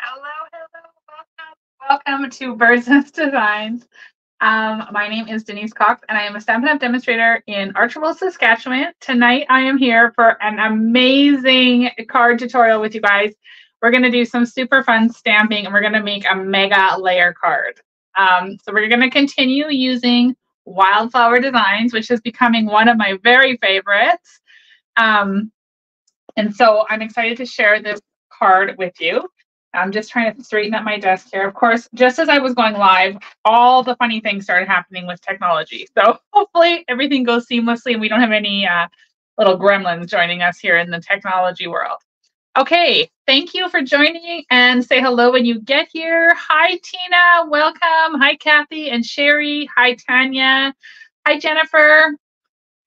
Hello, hello, welcome to Business Designs. My name is Denise Cox, and I am a Stampin' Up! Demonstrator in Archibald, Saskatchewan. Tonight, I am here for an amazing card tutorial with you guys. We're going to do some super fun stamping, and we're going to make a mega layer card. So we're going to continue using Wildflower Designs, which is becoming one of my very favorites. And so I'm excited to share this card with you. I'm just trying to straighten up my desk here. Of course, just as I was going live, all the funny things started happening with technology. So hopefully everything goes seamlessly and we don't have any little gremlins joining us here in the technology world. Okay, thank you for joining, and say hello when you get here. Hi, Tina, welcome. Hi, Kathy and Sherry. Hi, Tanya. Hi, Jennifer.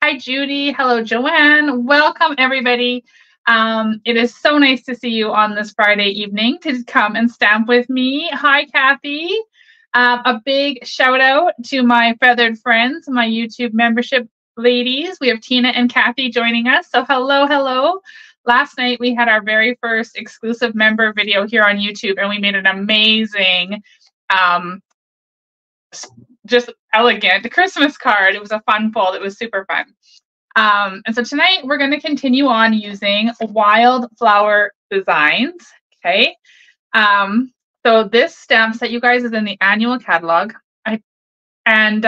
Hi, Judy. Hello, Joanne. Welcome, everybody. It is so nice to see you on this Friday evening to come and stamp with me. Hi, Kathy. A big shout out to my feathered friends, my YouTube membership ladies. We have Tina and Kathy joining us. So hello, hello. Last night we had our very first exclusive member video here on YouTube, and we made an amazing, just elegant Christmas card. It was a fun fold. It was super fun. And so tonight we're going to continue on using Wildflower Designs. Okay. So this stamp set, you guys, is in the annual catalog. And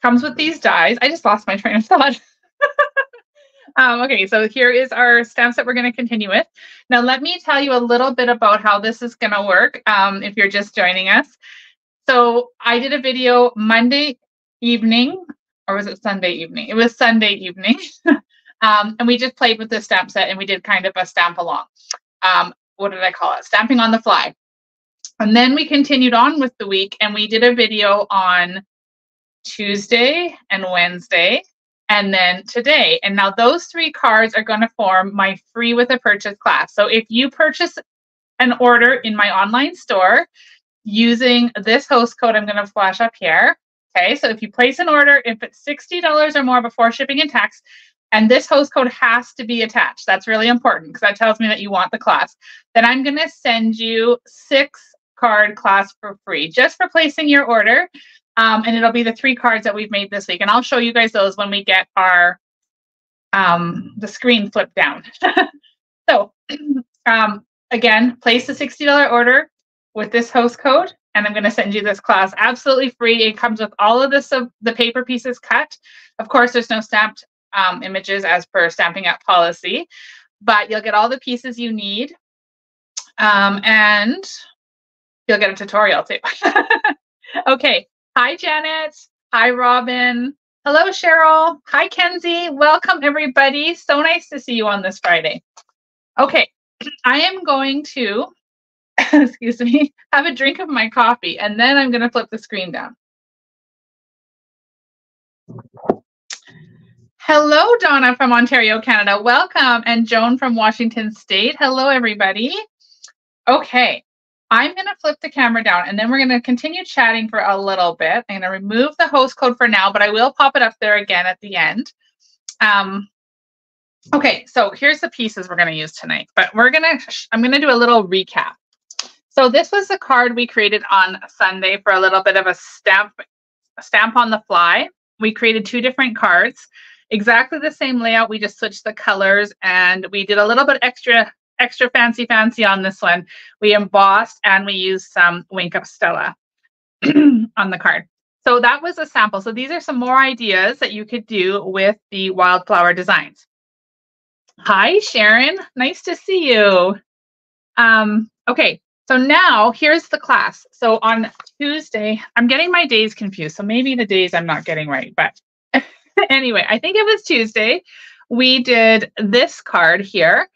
comes with these dies. I just lost my train of thought. Okay, so here is our stamp set we're going to continue with. Now, let me tell you a little bit about how this is going to work if you're just joining us. So I did a video Monday evening, or was it Sunday evening? It was Sunday evening. And we just played with this stamp set and we did kind of a stamp along. What did I call it? Stamping on the fly. And then we continued on with the week and we did a video on Tuesday and Wednesday and then today. And now those 3 cards are going to form my free with a purchase class. So if you purchase an order in my online store using this host code, I'm going to flash up here. Okay, so if you place an order, if it's $60 or more before shipping and tax, and this host code has to be attached, that's really important because that tells me that you want the class, then I'm going to send you 6-card class for free just for placing your order. And it'll be the 3 cards that we've made this week. And I'll show you guys those when we get our the screen flipped down. So again, place the $60 order with this host code, and I'm going to send you this class absolutely free. It comes with all of this, the paper pieces cut. Of course, there's no stamped images as per Stampin' Up! Policy, but you'll get all the pieces you need, and you'll get a tutorial too. Okay. Hi, Janet. Hi, Robin. Hello, Cheryl. Hi, Kenzie. Welcome, everybody. So nice to see you on this Friday. Okay, I am going to, excuse me, have a drink of my coffee, and then I'm going to flip the screen down. Hello, Donna from Ontario, Canada. Welcome. And Joan from Washington State. Hello, everybody. Okay. I'm going to flip the camera down and then we're going to continue chatting for a little bit. I'm going to remove the host code for now, but I will pop it up there again at the end. Okay, so here's the pieces we're going to use tonight, but I'm going to do a little recap. So this was the card we created on Sunday for a little bit of a stamp on the fly. We created 2 different cards, exactly the same layout. We just switched the colors and we did a little bit extra fancy on this one. We embossed and we used some Wink Up Stella on the card. So that was a sample. So these are some more ideas that you could do with the Wildflower Designs. Hi, Sharon. Nice to see you. Okay, so now here's the class. So on Tuesday, I'm getting my days confused. So maybe the days I'm not getting right. But anyway, I think it was Tuesday. We did this card here.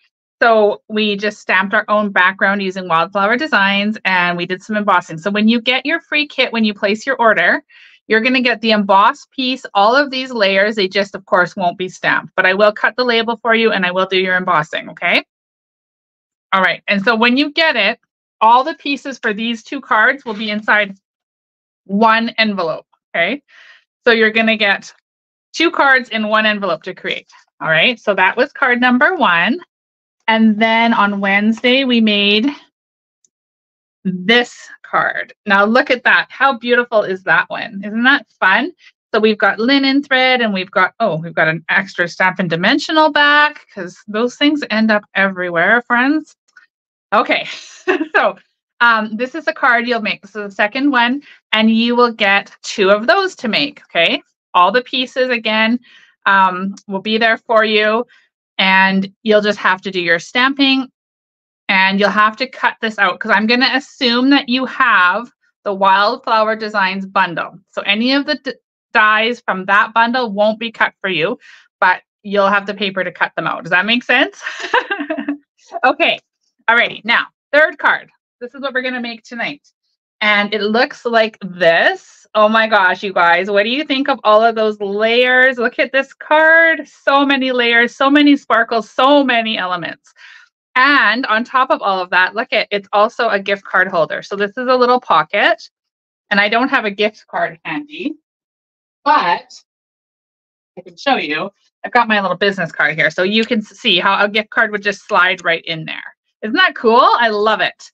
So we just stamped our own background using Wildflower Designs and we did some embossing. So when you get your free kit, when you place your order, you're going to get the embossed piece, all of these layers. They just, of course, won't be stamped, but I will cut the label for you and I will do your embossing, okay? All right, and so when you get it, all the pieces for these 2 cards will be inside one envelope, okay? So you're going to get 2 cards in one envelope to create, all right? So that was card number 1. And then on Wednesday, we made this card. Now look at that. How beautiful is that one? Isn't that fun? So we've got linen thread and we've got an extra Stampin' dimensional back because those things end up everywhere, friends. Okay, so this is a card you'll make. This is the second one, and you will get 2 of those to make, okay? All the pieces, again, will be there for you, and you'll just have to do your stamping, and you'll have to cut this out because I'm going to assume that you have the Wildflower Designs bundle. So any of the dies from that bundle won't be cut for you, but you'll have the paper to cut them out. Does that make sense? Okay. Alrighty, now, third card. This is what we're going to make tonight. And it looks like this. Oh my gosh, you guys, what do you think of all of those layers? Look at this card. So many layers, so many sparkles, so many elements. And on top of all of that, look at, it's also a gift card holder. So this is a little pocket. And I don't have a gift card handy, but I can show you. I've got my little business card here. So you can see how a gift card would just slide right in there. Isn't that cool? I love it.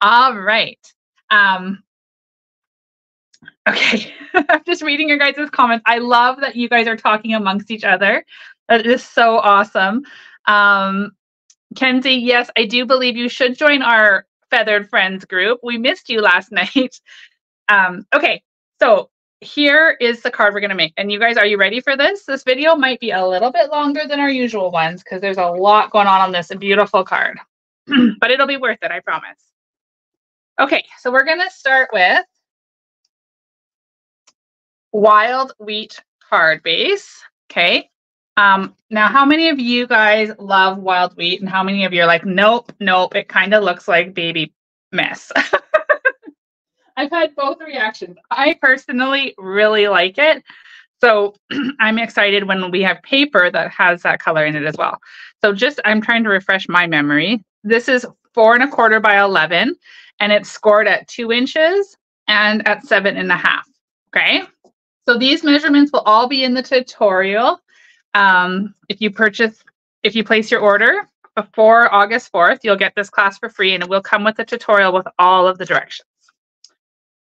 All right. Okay. I'm just reading your guys' comments. I love that you guys are talking amongst each other. That is so awesome. Kenzie, yes, I do believe you should join our Feathered Friends group. We missed you last night. Okay. So here is the card we're going to make. And you guys, are you ready for this? This video might be a little bit longer than our usual ones because there's a lot going on this beautiful card. But it'll be worth it, I promise. Okay, so we're going to start with wild wheat card base. Okay. Now, how many of you guys love wild wheat and how many of you are like, nope, nope, it kind of looks like baby mess? I've had both reactions. I personally really like it. So I'm excited when we have paper that has that color in it as well. So I'm trying to refresh my memory. This is 4 1/4 by 11, and it's scored at 2 inches and at 7.5. Okay. So these measurements will all be in the tutorial. If you place your order before August 4th, you'll get this class for free, and it will come with a tutorial with all of the directions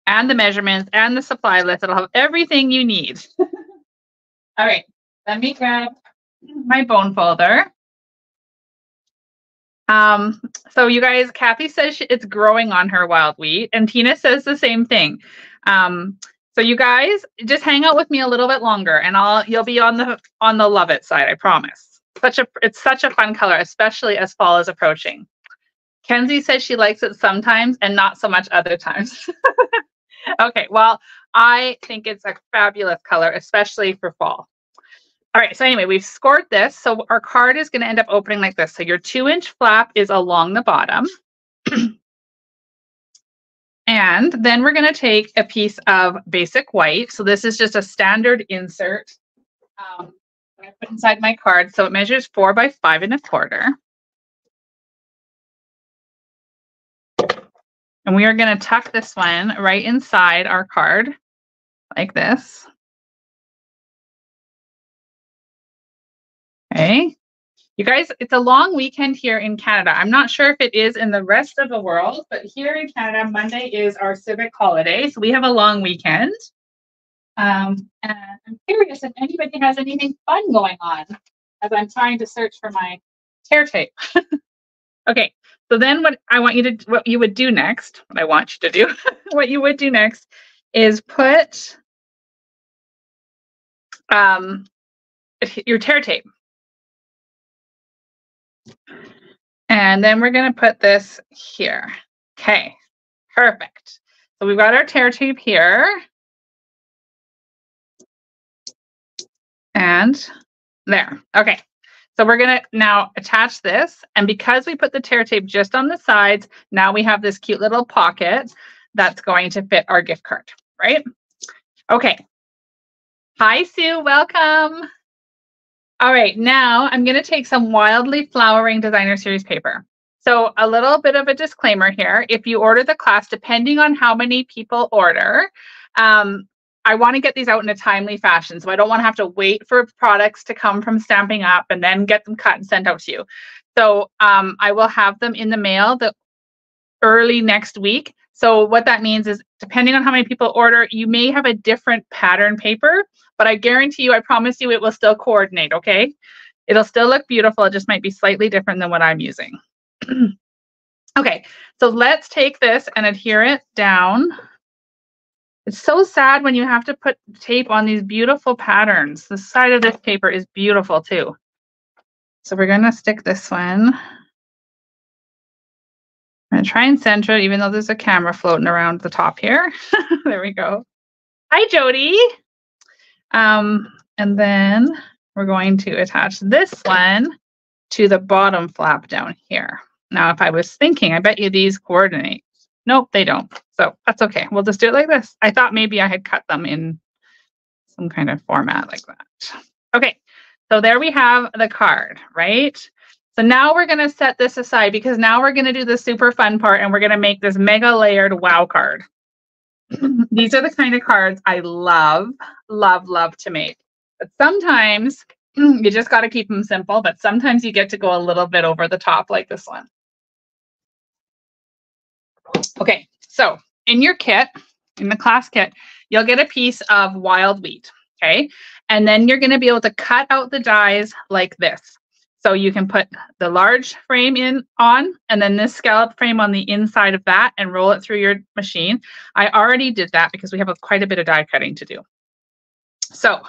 and the measurements and the supply list. It'll have everything you need. All right, let me grab my bone folder. So you guys, Kathy says it's growing on her wild wheat, and Tina says the same thing. So you guys, just hang out with me a little bit longer, and you'll be on the love it side, I promise. It's such a fun color, especially as fall is approaching. Kenzie says she likes it sometimes and not so much other times. Okay, well, I think it's a fabulous color, especially for fall. All right, so anyway, we've scored this. So our card is going to end up opening like this. So your 2-inch flap is along the bottom. And then we're going to take a piece of basic white. So this is just a standard insert that I put inside my card. So it measures 4 by 5 1/4. And we are going to tuck this one right inside our card like this. Okay. You guys, it's a long weekend here in Canada. I'm not sure if it is in the rest of the world, but here in Canada, Monday is our civic holiday. So we have a long weekend. And I'm curious if anybody has anything fun going on as I'm trying to search for my tear tape. Okay. So then what you would do next is put your tear tape. And then we're going to put this here. Okay, perfect. So we've got our tear tape here. And there. Okay. So we're going to now attach this. And because we put the tear tape just on the sides, now we have this cute little pocket that's going to fit our gift card, right? Okay. Hi, Sue. Welcome. All right. Now I'm going to take some Wildly Flowering Designer Series paper. So a little bit of a disclaimer here. If you order the class, depending on how many people order, I want to get these out in a timely fashion. So I don't want to have to wait for products to come from Stampin' Up and then get them cut and sent out to you. So I will have them in the mail early next week. So what that means is depending on how many people order, you may have a different pattern paper, but I guarantee you, I promise you, it will still coordinate, okay? It'll still look beautiful. It just might be slightly different than what I'm using. Okay, so let's take this and adhere it down. It's so sad when you have to put tape on these beautiful patterns. The side of this paper is beautiful too. So we're gonna stick this one. I'm gonna try and center it, even though there's a camera floating around the top here. There we go. Hi, Jody. And then we're going to attach this one to the bottom flap down here. Now, if I was thinking, I bet you these coordinate. Nope, they don't. So that's okay. We'll just do it like this. I thought maybe I had cut them in some kind of format like that. Okay, so there we have the card, right? So now we're going to set this aside because now we're going to do the super fun part and we're going to make this mega layered wow card. These are the kind of cards I love, love, love to make. But sometimes you just got to keep them simple, but sometimes you get to go a little bit over the top like this one. Okay, so in your kit, in the class kit, you'll get a piece of wild wheat, okay? And then you're going to be able to cut out the dies like this. So you can put the large frame on, and then this scallop frame on the inside of that and roll it through your machine. I already did that because we have quite a bit of die cutting to do. So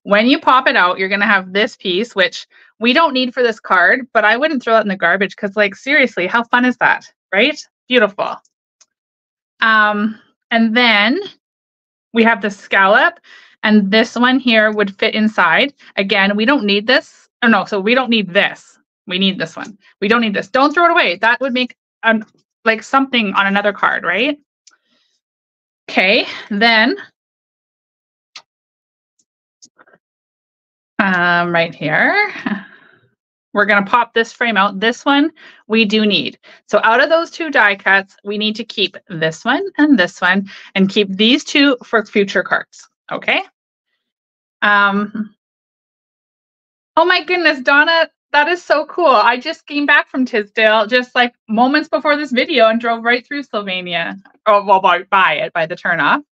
when you pop it out, you're going to have this piece, which we don't need for this card, but I wouldn't throw it in the garbage because, like, seriously, how fun is that, right? Beautiful. And then we have the scallop, and this one here would fit inside. Again, we don't need this. Oh, no, so we don't need this. We need this one. We don't need this. Don't throw it away. That would make like something on another card, right? Okay, then right here, we're going to pop this frame out. This one we do need. So out of those two die cuts, we need to keep this one and keep these two for future cards. Okay. Oh my goodness, Donna, that is so cool. I just came back from Tisdale just like moments before this video and drove right through Slovenia. Oh, well, by the turnoff.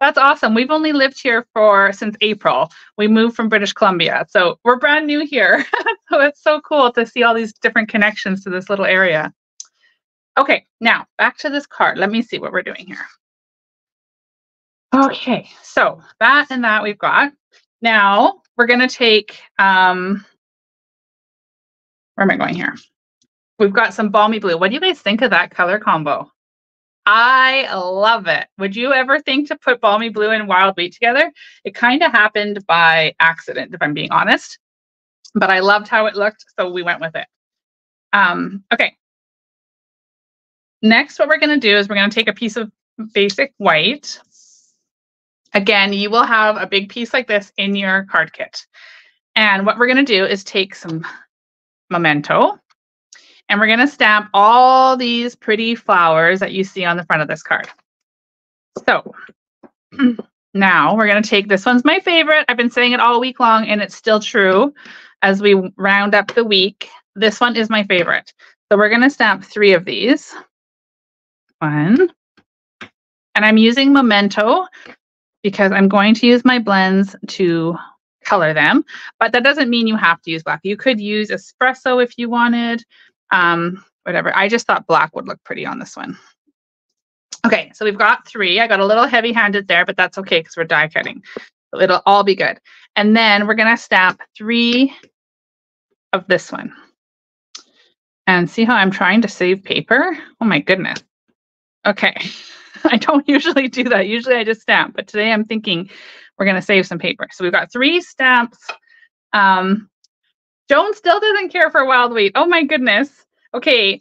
That's awesome. We've only lived here since April. We moved from British Columbia. So we're brand new here. So it's so cool to see all these different connections to this little area. Okay, now back to this card. Let me see what we're doing here. Okay, so that and that we've got. Now we're going to take, where am I going here? We've got some balmy blue. What do you guys think of that color combo? I love it. Would you ever think to put balmy blue and wild wheat together? It kind of happened by accident, if I'm being honest, but I loved how it looked, so we went with it. Okay. Next, what we're going to do is we're going to take a piece of basic white. Again, you will have a big piece like this in your card kit. And what we're going to do is take some Memento, and we're going to stamp all these pretty flowers that you see on the front of this card. So now we're going to take, this one's my favorite. I've been saying it all week long, and it's still true as we round up the week. This one is my favorite. So we're going to stamp 3 of these. 1. And I'm using Memento because I'm going to use my blends to color them, but that doesn't mean you have to use black. You could use espresso if you wanted, whatever. I just thought black would look pretty on this one. Okay, so we've got 3. I got a little heavy-handed there, but that's okay because we're die cutting. So it'll all be good. And then we're gonna stamp 3 of this one. And see how I'm trying to save paper? Oh my goodness. Okay, I don't usually do that. Usually I just stamp, but today I'm thinking we're gonna save some paper. So we've got 3 stamps. Joan still doesn't care for wild wheat. Oh my goodness. Okay,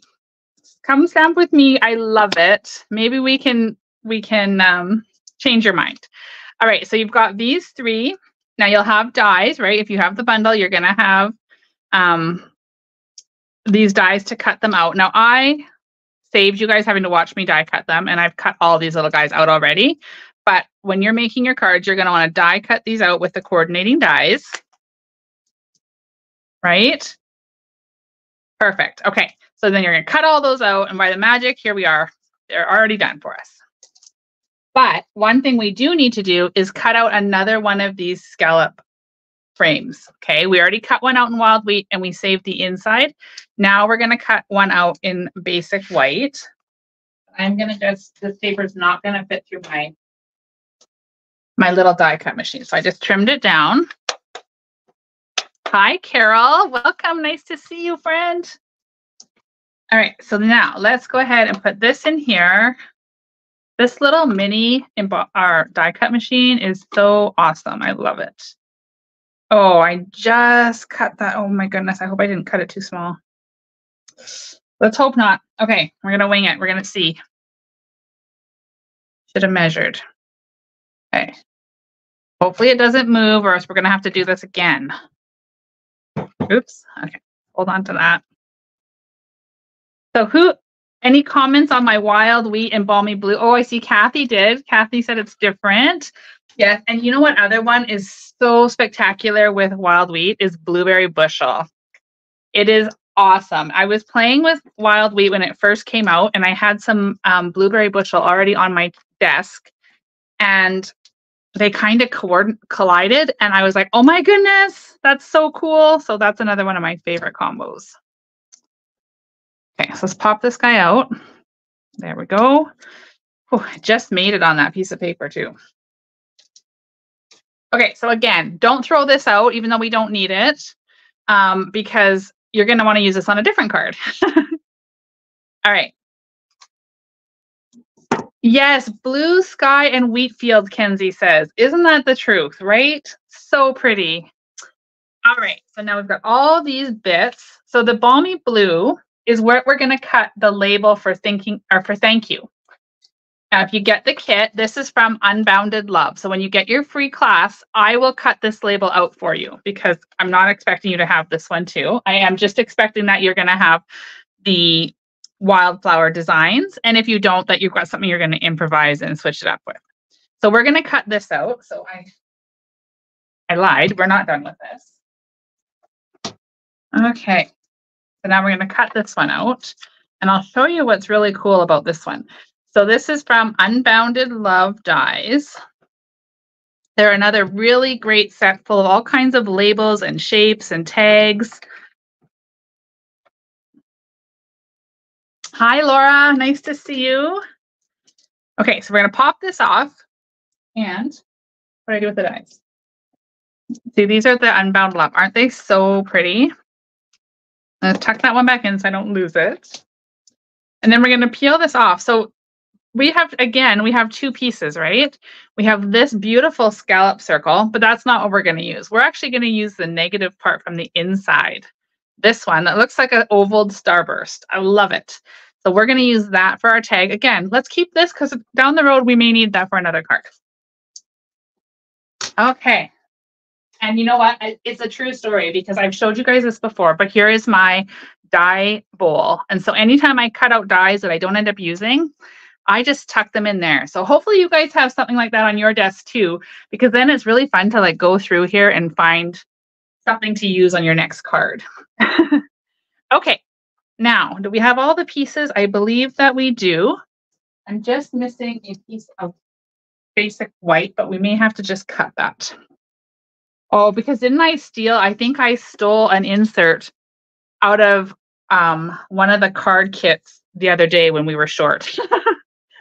come stamp with me. I love it. Maybe we can change your mind. All right, so you've got these 3. Now you'll have dies, right? If you have the bundle, you're gonna have these dies to cut them out. Now I saved you guys having to watch me die cut them, and I've cut all these little guys out already. But when you're making your cards, you're going to want to die cut these out with the coordinating dies, right? Perfect. Okay. So then you're going to cut all those out, and by the magic, here we are. They're already done for us. But one thing we do need to do is cut out another one of these scallop frames. Okay, we already cut one out in wild wheat and we saved the inside. Now we're going to cut one out in basic white. I'm going to just, this paper is not going to fit through my little die cut machine. So I just trimmed it down. Hi, Carol. Welcome. Nice to see you, friend. All right, so now let's go ahead and put this in here. This little mini our die cut machine is so awesome. I love it. Oh, I just cut that. Oh my goodness. I hope I didn't cut it too small. Let's hope not. Okay, we're going to wing it. We're going to see. Should have measured. Okay. Hopefully it doesn't move, or else we're going to have to do this again. Oops. Okay. Hold on to that. So any comments on my wild wheat and balmy blue? Oh, I see Kathy did. Kathy said it's different. Yes. And you know what other one is so spectacular with wild wheat is blueberry bushel. It is awesome. I was playing with wild wheat when it first came out, and I had some blueberry bushel already on my desk, and they kind of collided, and I was like, oh my goodness, that's so cool. So that's another one of my favorite combos. Okay, so let's pop this guy out. There we go. Oh, I just made it on that piece of paper too. Okay, so again, don't throw this out, even though we don't need it, because you're going to want to use this on a different card. All right. Yes, blue sky and wheat field, Kenzie says. Isn't that the truth, right? So pretty. All right, so now we've got all these bits. So the balmy blue is where we're going to cut the label for thank you. Now, if you get the kit, this is from Unbounded Love. So when you get your free class, I will cut this label out for you, because I'm not expecting you to have this one too. I am just expecting that you're going to have the Wildflower Designs. And if you don't, that you've got something you're going to improvise and switch it up with. So we're going to cut this out. So I lied. We're not done with this. Okay. So now we're going to cut this one out, and I'll show you what's really cool about this one. So this is from Unbounded Love Dies. They're another really great set full of all kinds of labels and shapes and tags. Hi, Laura. Nice to see you. Okay, so we're going to pop this off. And what do I do with the dies? See, these are the Unbound Love. Aren't they so pretty? I'm going to tuck that one back in so I don't lose it. And then we're going to peel this off. So we have two pieces, right? We have this beautiful scallop circle, but that's not what we're going to use. We're actually going to use the negative part from the inside. This one that looks like an oval starburst. I love it. So we're going to use that for our tag. Again, let's keep this because down the road we may need that for another card. Okay. And you know what? It's a true story because I've showed you guys this before, but here is my die bowl. And so anytime I cut out dies that I don't end up using, I just tuck them in there. So hopefully you guys have something like that on your desk too, because then it's really fun to like go through here and find something to use on your next card. Okay, now, do we have all the pieces? I believe that we do. I'm just missing a piece of basic white, but we may have to just cut that. Oh, because didn't I think I stole an insert out of one of the card kits the other day when we were short.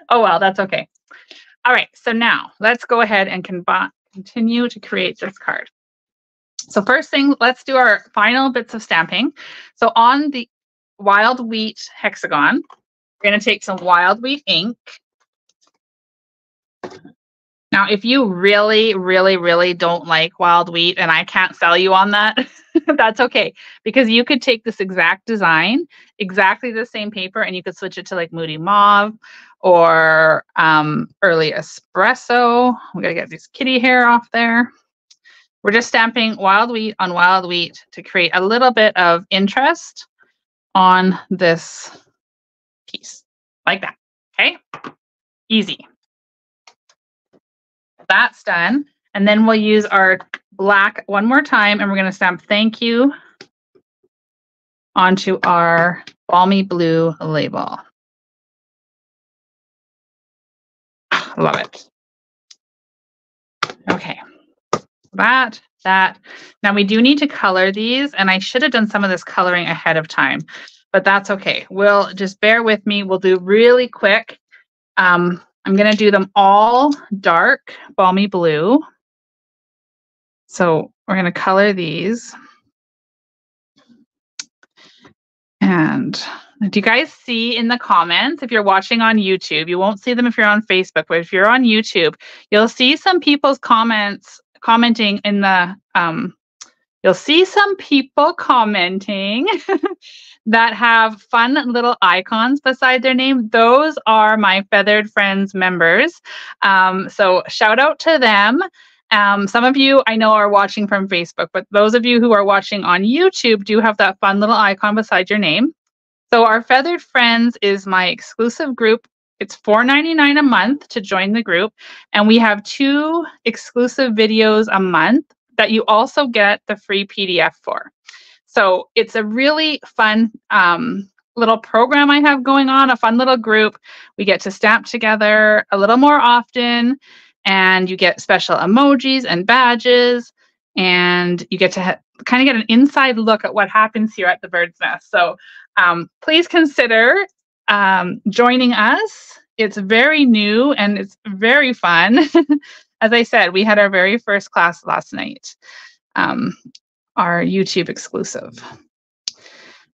Oh, well, that's okay. All right, so now let's go ahead and continue to create this card. So first thing, let's do our final bits of stamping. So on the wild wheat hexagon, we're going to take some wild wheat ink. Now, if you really, really, really don't like wild wheat and I can't sell you on that, that's okay. Because you could take this exact design, exactly the same paper, and you could switch it to like Moody Mauve or Early Espresso. We got to get this kitty hair off there. We're just stamping wild wheat on wild wheat to create a little bit of interest on this piece, like that, okay? Easy. That's done. And then we'll use our black one more time, and we're going to stamp thank you onto our Balmy Blue label. Love it. Okay. That. Now we do need to color these, and I should have done some of this coloring ahead of time, but that's okay. We'll just bear with me. We'll do really quick. I'm going to do them all dark Balmy Blue. So we're going to color these. And do you guys see in the comments, if you're watching on YouTube, you won't see them if you're on Facebook, but if you're on YouTube, you'll see some people's commenting in the, you'll see some people commenting that have fun little icons beside their name. Those are my Feathered Friends members. So shout out to them. Some of you I know are watching from Facebook, but those of you who are watching on YouTube do have that fun little icon beside your name. So our Feathered Friends is my exclusive group. It's $4.99 a month to join the group. And we have 2 exclusive videos a month that you also get the free PDF for. So it's a really fun little program I have going on, a fun little group. We get to stamp together a little more often, and you get special emojis and badges, and you get to kind of get an inside look at what happens here at the Bird's Nest. So please consider joining us. It's very new and it's very fun. As I said, we had our very first class last night, our YouTube exclusive.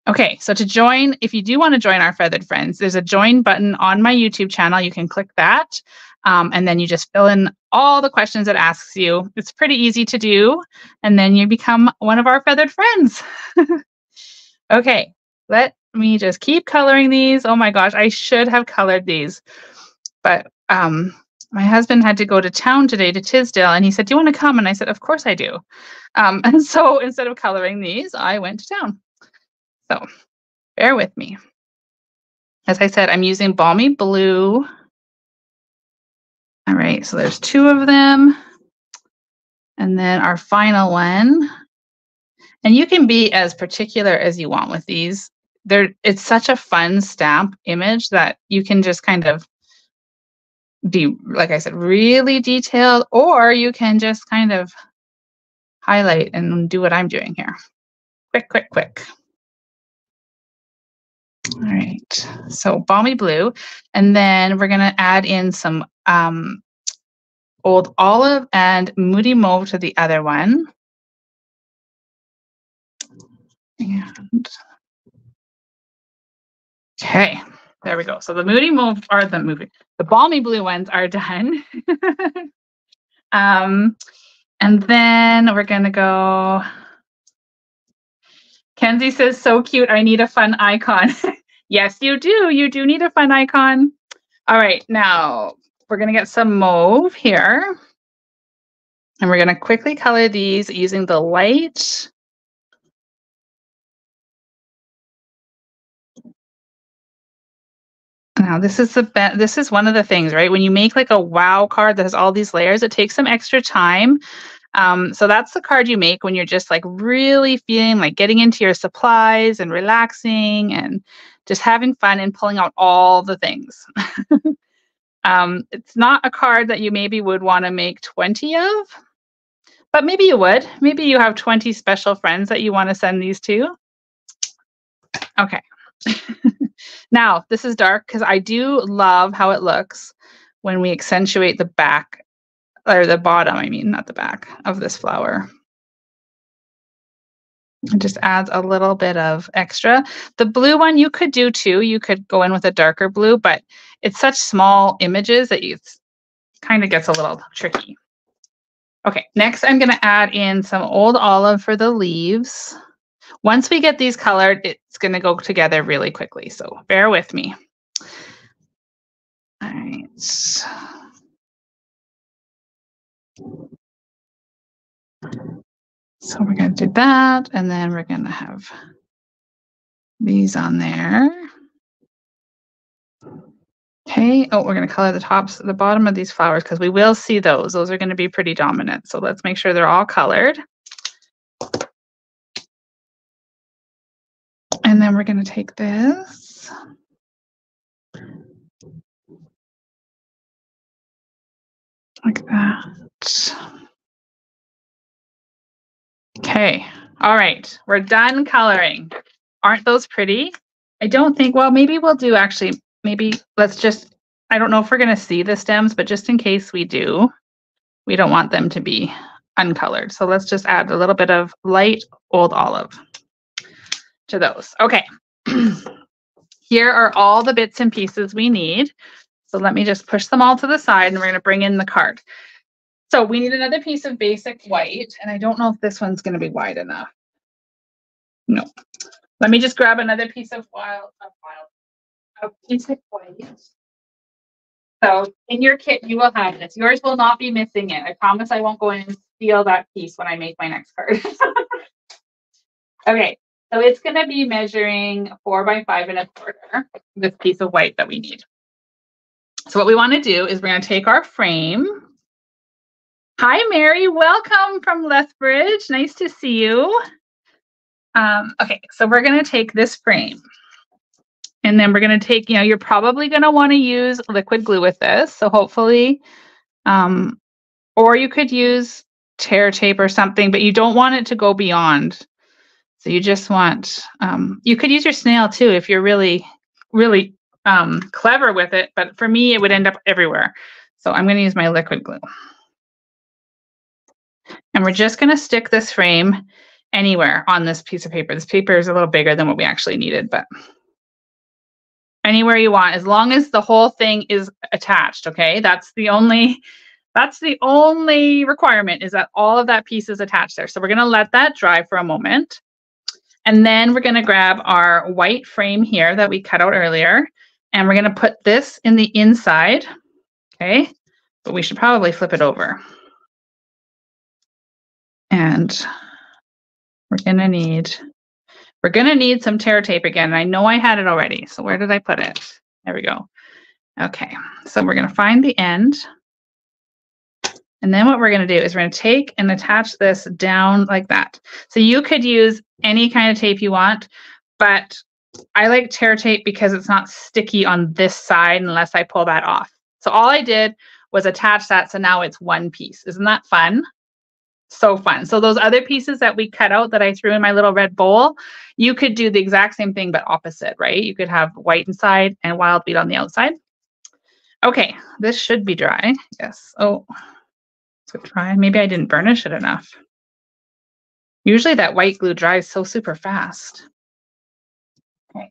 Okay, so to join, if you do want to join our Feathered Friends, there's a join button on my YouTube channel. You can click that, and then you just fill in all the questions it asks you. It's pretty easy to do, and then you become one of our Feathered Friends. Okay, let me just keep coloring these. Oh my gosh, I should have colored these, but my husband had to go to town today to Tisdale, and he said, "Do you want to come?" And I said, "Of course I do." And so instead of coloring these, I went to town. So bear with me. As I said, I'm using Balmy Blue. All right, so there's 2 of them. And then our final one. And you can be as particular as you want with these. It's such a fun stamp image that you can just kind of be, like I said, really detailed, or you can just kind of highlight and do what I'm doing here. Quick, quick, quick. All right, so Balmy Blue, and then we're going to add in some Old Olive and Moody Mauve to the other one. And okay, there we go. So the Moody Mauve, or the Balmy Blue ones are done. And then we're going to go. Kenzie says, "So cute. I need a fun icon." Yes, you do. You do need a fun icon. All right, now we're going to get some mauve here. And we're going to quickly color these using the light. Now, this is one of the things, right? When you make like a wow card that has all these layers, it takes some extra time. So that's the card you make when you're just like really feeling like getting into your supplies and relaxing and just having fun and pulling out all the things. It's not a card that you maybe would want to make 20 of, but maybe you would. Maybe you have 20 special friends that you want to send these to. Okay. Now, this is dark because I do love how it looks when we accentuate the back, or the bottom, I mean, not the back of this flower. It just adds a little bit of extra. The blue one you could do too. You could go in with a darker blue, but it's such small images that it kind of gets a little tricky. Okay, next I'm going to add in some Old Olive for the leaves. Once we get these colored, it's going to go together really quickly, so bear with me. All right. So we're going to do that, and then we're going to have these on there. Okay. Oh, we're going to color the bottom of these flowers because we will see those. Those are going to be pretty dominant. So let's make sure they're all colored. And And then we're going to take this. Like that. Okay. All right. We're done coloring. Aren't those pretty? I don't think, well, maybe we'll do actually, maybe let's just, I don't know if we're going to see the stems, but just in case we do, we don't want them to be uncolored. So let's just add a little bit of light old olive to those. Okay. Here are all the bits and pieces we need. So let me just push them all to the side and we're going to bring in the card. So we need another piece of basic white, and I don't know if this one's going to be wide enough. No. Let me just grab another piece of basic white. So in your kit, you will have this. Yours will not be missing it. I promise I won't go in and steal that piece when I make my next card. Okay, so it's going to be measuring 4 by 5 1/4, this piece of white that we need. So what we want to do is we're going to take our frame. Hi, Mary. Welcome from Lethbridge. Nice to see you. Okay, so we're going to take this frame. And then we're going to take, you're probably going to want to use liquid glue with this. So hopefully, or you could use tear tape or something, but you don't want it to go beyond. So you just want, you could use your snail too if you're really, really clever with it. But for me, it would end up everywhere. So I'm going to use my liquid glue. And we're just going to stick this frame anywhere on this piece of paper. This paper is a little bigger than what we actually needed, but anywhere you want, as long as the whole thing is attached, okay? That's the only requirement, is that all of that piece is attached there. So we're going to let that dry for a moment. And then we're going to grab our white frame here that we cut out earlier, and we're going to put this in the inside, okay? But we should probably flip it over. And we're going to need some tear tape again. I know I had it already. So where did I put it? There we go. Okay, so we're going to find the end. And then what we're going to do is we're going to take and attach this down like that. So you could use any kind of tape you want, but I like tear tape because it's not sticky on this side unless I pull that off. So all I did was attach that, so now it's one piece. Isn't that fun? So fun. So those other pieces that we cut out that I threw in my little red bowl, you could do the exact same thing, but opposite, right? You could have white inside and wild bead on the outside. Okay, this should be dry. Yes. Oh, so dry. Maybe I didn't burnish it enough. Usually that white glue dries so super fast. Okay.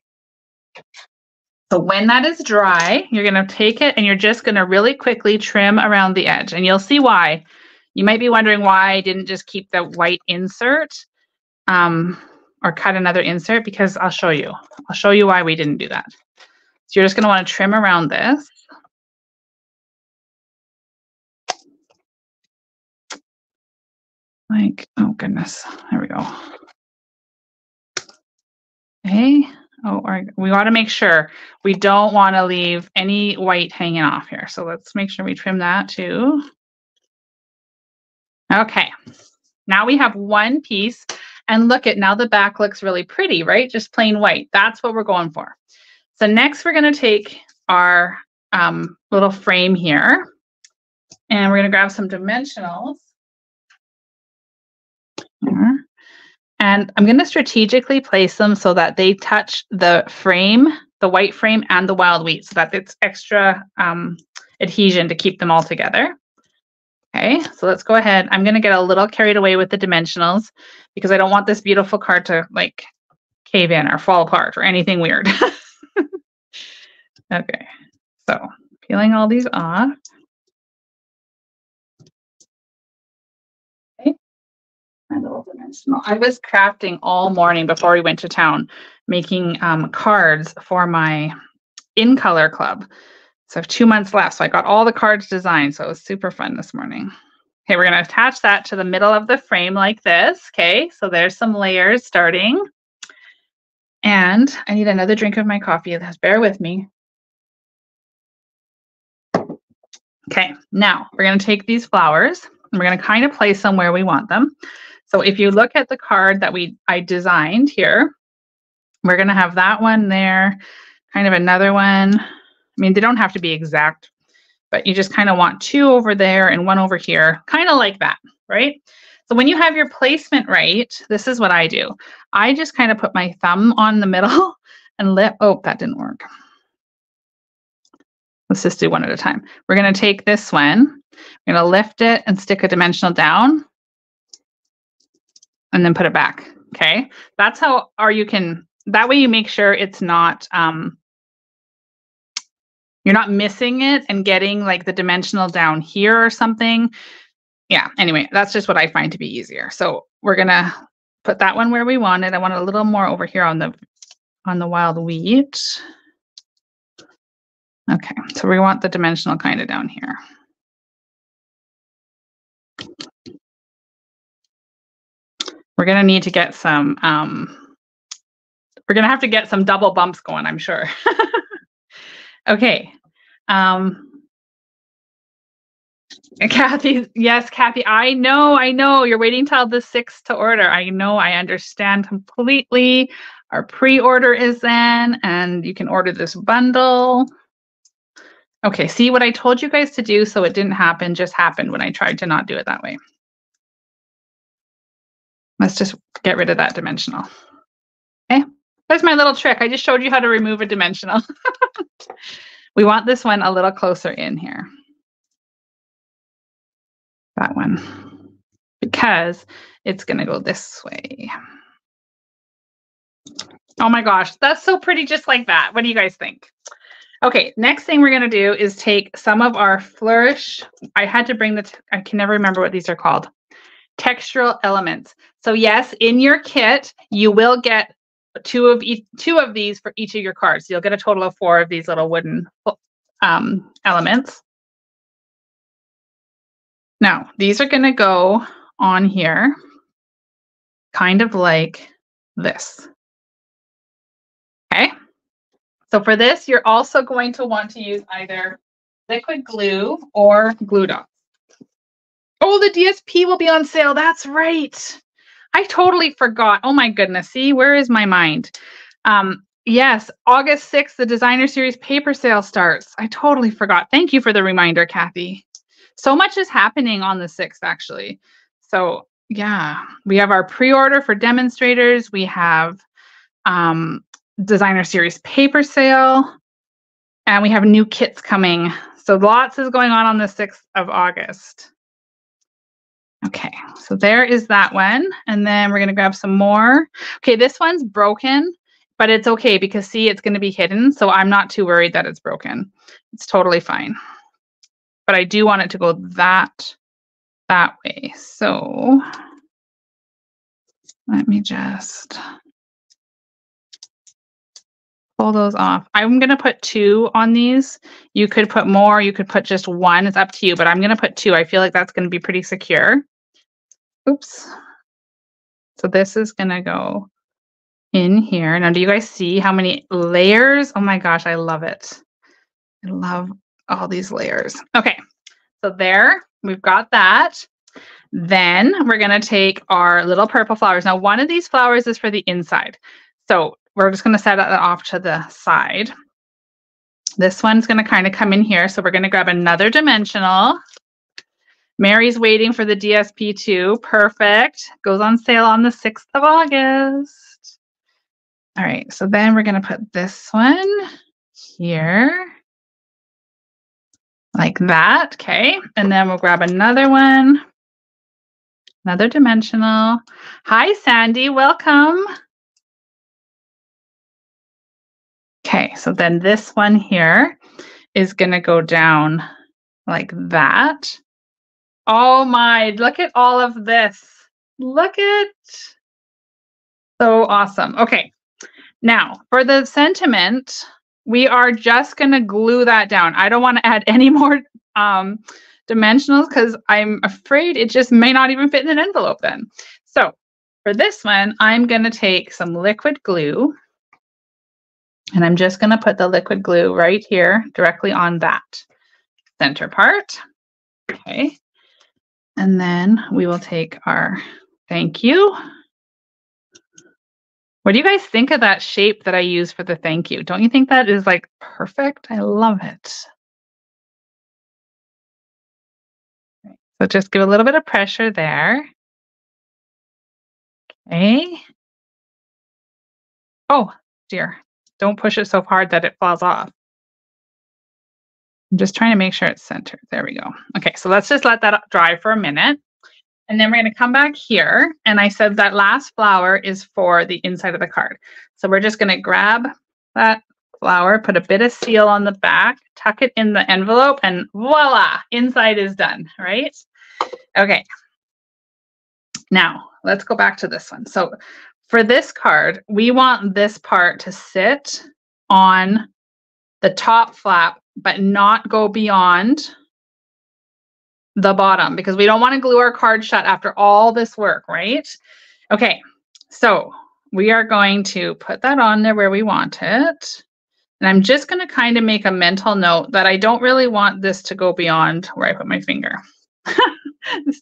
So when that is dry, you're going to take it and you're just going to really quickly trim around the edge, and you'll see why. You might be wondering why I didn't just keep the white insert or cut another insert, because I'll show you. I'll show you why we didn't do that. So you're just going to want to trim around this. Like, oh goodness, there we go. Okay. Oh, we want to make sure we don't want to leave any white hanging off here. So let's make sure we trim that too. Okay, now we have one piece, and look at, now the back looks really pretty, right? Just plain white. That's what we're going for. So next we're going to take our little frame here, and we're going to grab some dimensionals. Here. And I'm going to strategically place them so that they touch the frame, the white frame, and the wild wheat, so that it's extra adhesion to keep them all together. Okay, so let's go ahead. I'm going to get a little carried away with the dimensionals because I don't want this beautiful card to like cave in or fall apart or anything weird. Okay, so peeling all these off. Okay, my little dimensional. I was crafting all morning before we went to town, making cards for my In Color Club. So I have 2 months left. So I got all the cards designed. So it was super fun this morning. Okay, we're going to attach that to the middle of the frame like this. Okay, so there's some layers starting. And I need another drink of my coffee. Bear with me. Okay, now we're going to take these flowers and we're going to kind of place them where we want them. So if you look at the card that I designed here, we're going to have that one there, kind of another one. I mean, they don't have to be exact, but you just kind of want 2 over there and 1 over here, kind of like that, right? So when you have your placement right, this is what I do. I just kind of put my thumb on the middle and oh, that didn't work. Let's just do one at a time. We're going to take this one, we're going to lift it and stick a dimensional down and then put it back. Okay. That's how, or you can, that way you make sure it's not, you're not missing it and getting like the dimensional down here or something. Yeah. Anyway, that's just what I find to be easier. So we're going to put that one where we want it. I want a little more over here on the wild wheat. Okay. So we want the dimensional kind of down here. We're going to need to get some, we're going to have to get some double bumps going, I'm sure. Okay. Kathy, yes, Kathy, I know. You're waiting till the 6th to order. I know, I understand completely. Our pre-order is in, and you can order this bundle. Okay, see what I told you guys to do so it didn't happen, just happened when I tried to not do it that way. Let's just get rid of that dimensional. Okay, there's my little trick. I just showed you how to remove a dimensional. We want this one a little closer in here. That one, because it's going to go this way. Oh my gosh, that's so pretty just like that. What do you guys think? Okay, next thing we're going to do is take some of our Flourish. I had to bring I can never remember what these are called. Textural elements. So yes, in your kit, you will get two of these for each of your cards. You'll get a total of 4 of these little wooden elements. Now, these are going to go on here, kind of like this. Okay. So for this, you're also going to want to use either liquid glue or glue dots. Oh, the DSP will be on sale. That's right. I totally forgot. Oh my goodness. See, where is my mind? Yes, August 6th, the Designer Series paper sale starts. I totally forgot. Thank you for the reminder, Kathy. So much is happening on the 6th, actually. So yeah, we have our pre-order for demonstrators. We have Designer Series paper sale, and we have new kits coming. So lots is going on the 6th of August. Okay, so there is that one. And then we're going to grab some more. Okay, this one's broken, but it's okay because see, it's going to be hidden. So I'm not too worried that it's broken. It's totally fine. But I do want it to go that way. So let me just pull those off. I'm going to put 2 on these. You could put more. You could put just 1. It's up to you, but I'm going to put 2. I feel like that's going to be pretty secure. Oops. So this is going to go in here. Now, do you guys see how many layers? Oh my gosh, I love it. I love all these layers. Okay, so there, we've got that. Then we're going to take our little purple flowers. Now, one of these flowers is for the inside. So we're just going to set that off to the side. This one's going to kind of come in here. So we're going to grab another dimensional. Mary's waiting for the DSP2. Perfect. Goes on sale on the 6th of August. All right, so then we're going to put this one here. Like that, okay. And then we'll grab another one. Another dimensional. Hi, Sandy, welcome. Okay, so then this one here is going to go down like that. Oh my, look at all of this. Look at, so awesome. Okay, now for the sentiment, we are just going to glue that down. I don't want to add any more dimensionals because I'm afraid it just may not even fit in an envelope then. So for this one, I'm going to take some liquid glue and I'm just going to put the liquid glue right here directly on that center part. Okay. And then we will take our thank you. What do you guys think of that shape that I used for the thank you? Don't you think that is like perfect? I love it. So just give a little bit of pressure there. Okay. Oh, dear. Don't push it so hard that it falls off. I'm just trying to make sure it's centered. There we go. Okay, so let's just let that dry for a minute. And then we're going to come back here. And I said that last flower is for the inside of the card. So we're just going to grab that flower, put a bit of seal on the back, tuck it in the envelope, and voila, inside is done, right? Okay. Now, let's go back to this one. So for this card, we want this part to sit on the top flap, but not go beyond the bottom because we don't want to glue our card shut after all this work, right? Okay, so we are going to put that on there where we want it. And I'm just going to kind of make a mental note that I don't really want this to go beyond where I put my finger.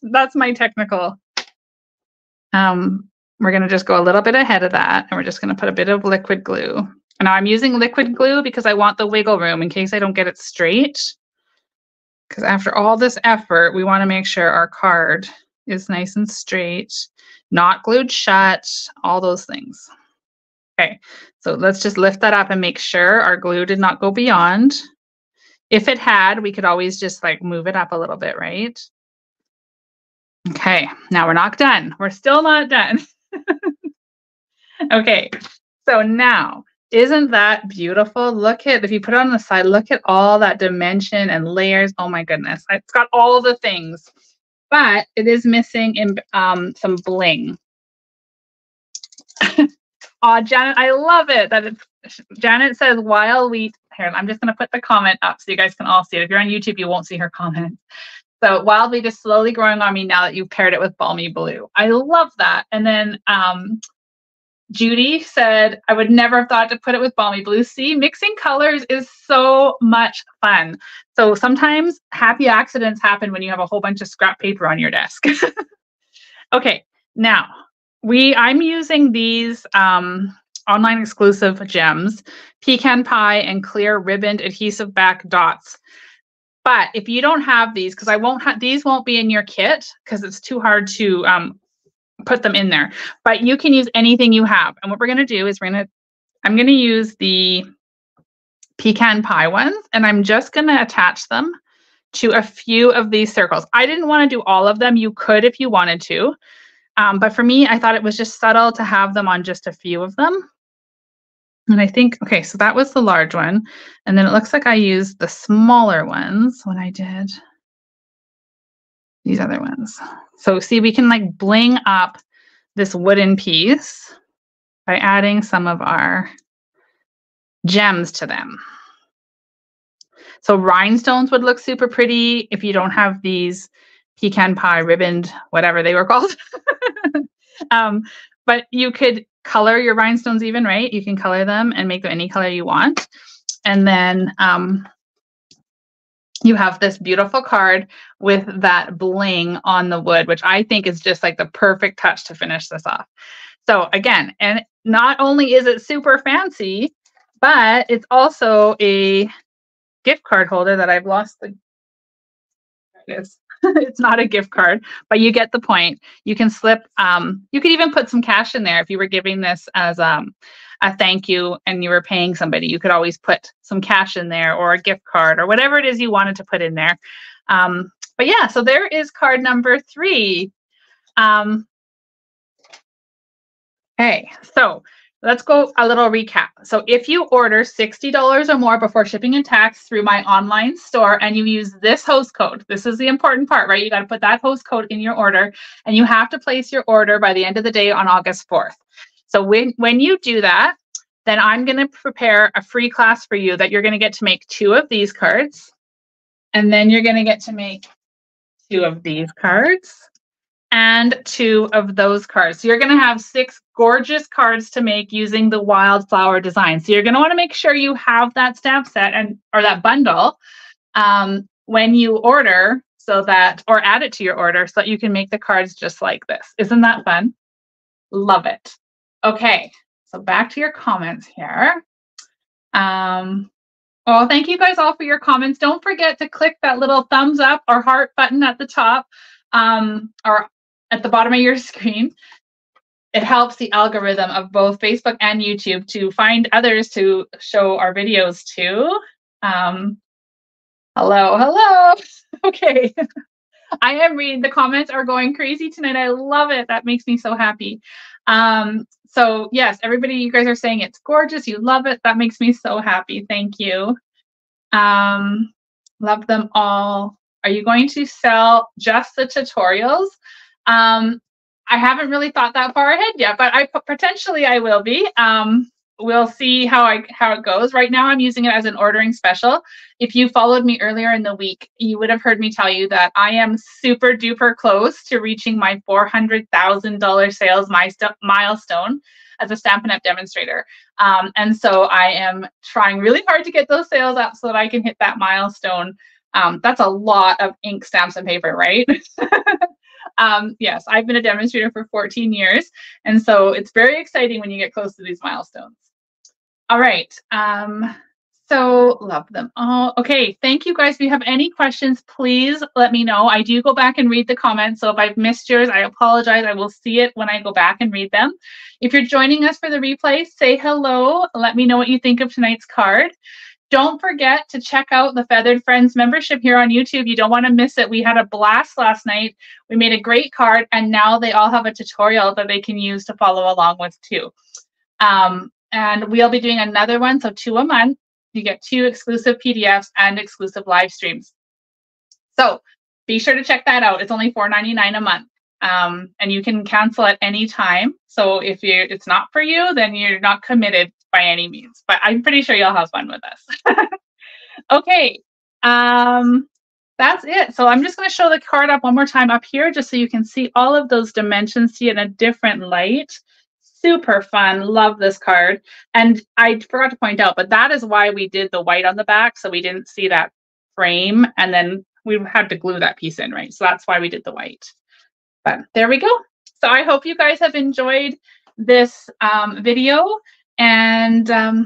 That's my technical. We're going to just go a little bit ahead of that, and we're just going to put a bit of liquid glue. And now I'm using liquid glue because I want the wiggle room in case I don't get it straight. Because after all this effort, we want to make sure our card is nice and straight, not glued shut, all those things. Okay, so let's just lift that up and make sure our glue did not go beyond. If it had, we could always just like move it up a little bit, right? Okay, now we're not done. We're still not done. Okay, so now, isn't that beautiful? Look at, if you put it on the side, look at all that dimension and layers. Oh my goodness, it's got all the things, but it is missing in some bling. Oh, Janet, I love it that it's, Janet says, while we, here, I'm just going to put the comment up so you guys can all see it. If you're on YouTube, you won't see her comment. So wild wheat is slowly growing on me now that you've paired it with balmy blue. I love that. And then Judy said, I would never have thought to put it with balmy blue. See, mixing colors is so much fun. So sometimes happy accidents happen when you have a whole bunch of scrap paper on your desk. Okay, now I'm using these online exclusive gems, pecan pie and clear ribboned adhesive back dots. But if you don't have these, because these won't be in your kit because it's too hard to put them in there. But you can use anything you have. And what we're going to do is I'm going to use the pecan pie ones, and I'm just going to attach them to a few of these circles. I didn't want to do all of them. You could if you wanted to. But for me, I thought it was just subtle to have them on just a few of them. And I think, okay, so that was the large one. And then it looks like I used the smaller ones when I did these other ones. So see, we can like bling up this wooden piece by adding some of our gems to them. So rhinestones would look super pretty if you don't have these pecan pie ribboned, whatever they were called. But you could color your rhinestones even, right? You can color them and make them any color you want. And then you have this beautiful card with that bling on the wood, which I think is just like the perfect touch to finish this off. So again, and not only is it super fancy, but it's also a gift card holder that I've lost the, there it is. It's not a gift card, but you get the point. You can slip, you could even put some cash in there if you were giving this as a thank you and you were paying somebody. You could always put some cash in there or a gift card or whatever it is you wanted to put in there. But yeah, so there is card number 3. Okay, so let's go a little recap. So if you order $60 or more before shipping and tax through my online store and you use this host code, this is the important part, right? You got to put that host code in your order and you have to place your order by the end of the day on August 4th. So when you do that, then I'm going to prepare a free class for you that you're going to get to make 2 of these cards. And then you're going to get to make 2 of these cards and 2 of those cards. So you're going to have 6 gorgeous cards to make using the Wildflower Designs. So you're going to want to make sure you have that stamp set or that bundle when you order, so that, or add it to your order so that you can make the cards just like this. Isn't that fun? Love it. Okay, So back to your comments here. Oh, thank you guys all for your comments. Don't forget to click that little thumbs up or heart button at the top or at the bottom of your screen. It helps the algorithm of both Facebook and YouTube to find others to show our videos to. Hello. Okay. I am reading. The comments are going crazy tonight. I love it. That makes me so happy. So yes, everybody, you guys are saying it's gorgeous. You love it. That makes me so happy. Thank you. Love them all. Are you going to sell just the tutorials? I haven't really thought that far ahead yet, but potentially I will be. We'll see how it goes. Right now, I'm using it as an ordering special. If you followed me earlier in the week, you would have heard me tell you that I am super duper close to reaching my $400,000 sales milestone as a Stampin' Up! Demonstrator. And so I am trying really hard to get those sales up so that I can hit that milestone. That's a lot of ink, stamps, and paper, right? Yes, I've been a demonstrator for 14 years. And so it's very exciting when you get close to these milestones. All right. So love them all. Okay, thank you guys. If you have any questions, please let me know. I do go back and read the comments. So if I've missed yours, I apologize. I will see it when I go back and read them. If you're joining us for the replay, say hello. Let me know what you think of tonight's card. Don't forget to check out the Feathered Friends membership here on YouTube. You don't want to miss it. We had a blast last night. We made a great card, and now they all have a tutorial that they can use to follow along with too. And we'll be doing another one, so 2 a month. You get 2 exclusive PDFs and exclusive live streams. So be sure to check that out. It's only $4.99 a month. And you can cancel at any time. So if it's not for you, then you're not committed by any means. But I'm pretty sure you'll have fun with us. Okay. That's it. So I'm just going to show the card up one more time up here just so you can see all of those dimensions, see it in a different light. Super fun. Love this card. And I forgot to point out, but that is why we did the white on the back. So we didn't see that frame. And then we had to glue that piece in, right? So that's why we did the white. But there we go. So I hope you guys have enjoyed this video. And yeah,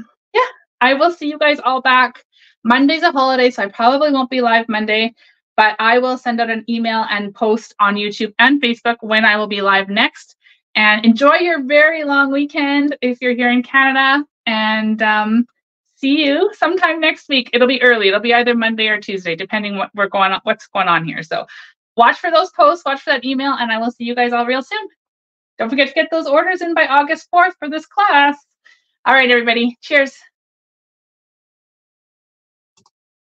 I will see you guys all back. Monday's a holiday, so I probably won't be live Monday. But I will send out an email and post on YouTube and Facebook when I will be live next. And enjoy your very long weekend if you're here in Canada. And see you sometime next week. It'll be early. It'll be either Monday or Tuesday, depending what's going on here. So watch for those posts, watch for that email, and I will see you guys all real soon. Don't forget to get those orders in by August 4th for this class. All right, everybody. Cheers.